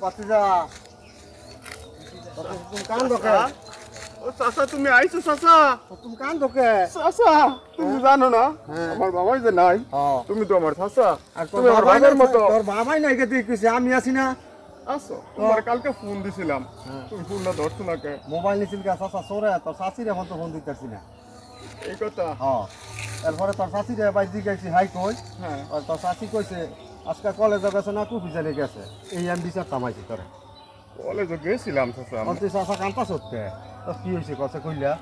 বাতিজা তুমি কান দোকে ও চাচা তুমি আইছো চাচা তুমি কান দোকে চাচা তুমি জানো না আমার বাবাই যে নাই তুমি তো আমার চাচা তুমি আমার ভাইয়ের মতো তোর বাবাই নাই কে তুই কইছিস আমি আছি না আসো তোমার কালকে ফোন দিছিলাম তুমি ফোনটা ধরছো না কে মোবাইল নিছিল কে চাচা সরে তোর শাশির এখন তো ফোন দিতেছি না এই কথা এরপরে তোর শাশির বাইর দিকে গেছি হাই কই আর তোর শাশি কইছে আজকে কলেজে গেছে না কুফি জানে গেছে এই আমি বিচার তামাইছি তোরে কলেজে গেছিলাম চাচা তুই চাচা কান্তা সত্যি তোর কি হয়েছে কছে কইলা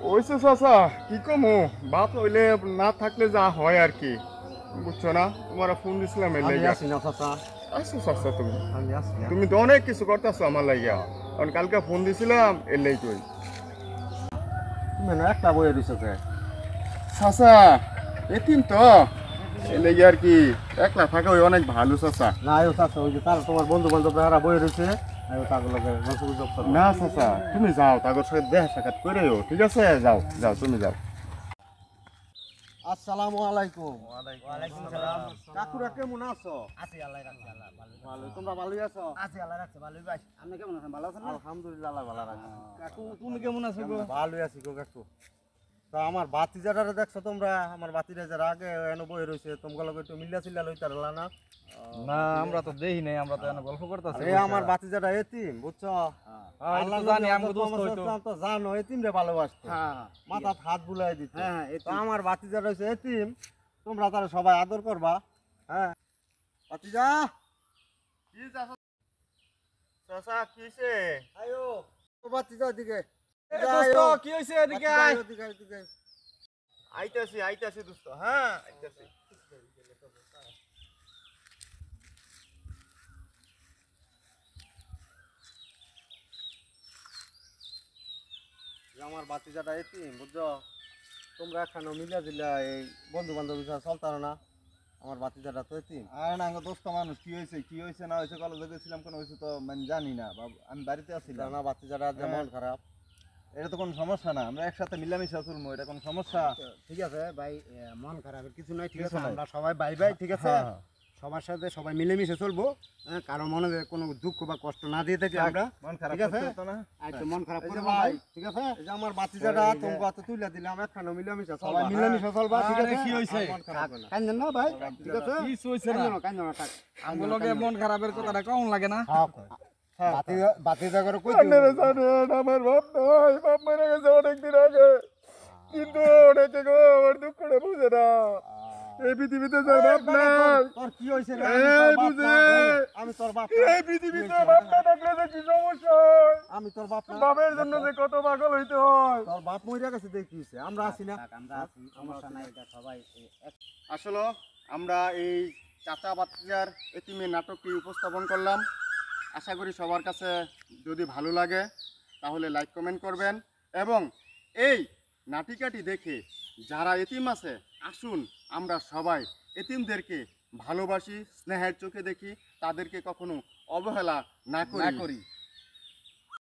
ওইসে চাচা কি কমু বাপ হইলে না থাকলে যা হয় আর কি বুঝছো না তোমার ফোন দিছিলাম এর আমি লাগা আছি না চাচা আসো চাচা তুমি আমি আছি না তুমি তো অনেক কিছু করতেছো আমার লাগিয়া কারণ কালকে ফোন দিছিলাম এর লাই তুই তুমি না একটা বইয়ে দিছো কে চাচা এতিম তো এর লাগি আর কি একলা থাকা ওই অনেক ভালো চাচা না আয়ো চাচা ওই যে তার তোমার বন্ধু বান্ধব হারা বইয়ে রয়েছে আয়ো তাগুলোকে যোগাযোগ করো না চাচা তুমি যাও তাদের সাথে দেখা সাক্ষাৎ করেও ঠিক আছে যাও যাও তুমি যাও আসসালামু আলাইকুম ওয়ালাইকুম সালাম কাকুরা কেমন আছো আছি আল্লাহ রাখছে আল্লাহ ভালো ভালো তোমরা ভালোই আছো আছি আল্লাহ রাখছে ভালোই ভাই আপনি কেমন আছেন ভালো আছেন না আলহামদুলিল্লাহ আল্লাহ ভালো রাখছে কাকু তুমি কেমন আছো গো ভালোই আছি গো কাকু তো আমার বাতিজাটারে দেখছো তোমরা আমার বাতিরা যারা আগে এনে বই রয়েছে তোমরা লগে একটু মিল্লা চিল্লা লইতে পারলা না না আমরা তো দেখি নাই আমরা তো এনে গল্প করতেছি আরে আমার বাতিজাটা এতিম বুঝছো আল্লাহ জানি আমগো দোস্ত হইতো তো জানো এতিম রে ভালোবাসতো হ্যাঁ মাথা হাত বুলাই দিত হ্যাঁ তো আমার বাতিজাটা হইছে এতিম তোমরা তারা সবাই আদর করবা হ্যাঁ বাতিজা কি চাচা চাচা কিছে আয়ো তো বাতিজা দিকে দোস্ত কি হইছে এদিকে আয় এদিকে আইতাছি দোস্ত হ্যাঁ আইতাছি আমার বাতিজাটা এতিম বুঝছো তোমরা এখানে মিলা দিলা এই বন্ধু বান্ধব চলতার না আমার বাতিজাটা তো এতিম আর না দোস্ত মানুষ কি হয়েছে না হয়েছে কলেজে গেছিলাম কোনো হয়েছে তো মানে জানি না আমি বাড়িতে আসছিলাম না বাতিজাটা যেমন খারাপ এটা তো কোনো সমস্যা না আমরা একসাথে মিলামিশা চলবো এটা কোনো সমস্যা ঠিক আছে ভাই মন খারাপের কিছু নাই ঠিক কিছু আছে নাই। আমরা সবাই ভাই ভাই ঠিক আছে হ্যাঁ, হ্যাঁ। সবার সাথে সবাই মিলেমিশে চলবো কারো মনে কোনো দুঃখ বা কষ্ট না দিয়ে থাকি আমরা মন খারাপ ঠিক আছে করতে হতো না আচ্ছা মন খারাপ এই যে করবো না ভাই, ভাই ঠিক আছে এই যে আমার বাতিজাটা তোমরা তো তুইলা দিলাম এখানে মিলামিশা চলবা সবাই মিলেমিশে চলবা ঠিক আছে কি হইছে? মন খারাপ হবে না। কান্দেন না ভাই ঠিক আছে কিছু হইছে না? কান্দেন না থাক আমগুলোকে মন খারাপের কথাটা কেমন লাগে না বাতি জায়গার কই আপনারা জানেন আমার বাপ নাই বাপ মারা গেছে অনেকদিন আগে কিন্তু অনেকে গো আমার দুঃখটা বুঝে না এই পৃথিবীতে যার বাপ নাই তোর কি হইছে রে? এই বুঝে আমি তোর বাপ এই পৃথিবীতে বাপ না থাকলে যে কি সমস্যা হয় আমি তোর বাপ না বাপের জন্য যে কত পাগল হইতে হয় তোর বাপ মইরা গেছে দেখিছে আমরা আছি না আমরা আছি সমস্যা নাই এটা সবাই আসলে আমরা এই চাচা বাচ্চার এতিমের নাটকটি উপস্থাপন করলাম আশা করি সবার কাছে যদি ভালো লাগে তাহলে লাইক কমেন্ট করবেন এবং এই নাটিকাটি দেখে যারা এতিম আছে আসুন আমরা সবাই এতিমদেরকে ভালোবাসি স্নেহের চোখে দেখি তাদেরকে কখনো অবহেলা না করি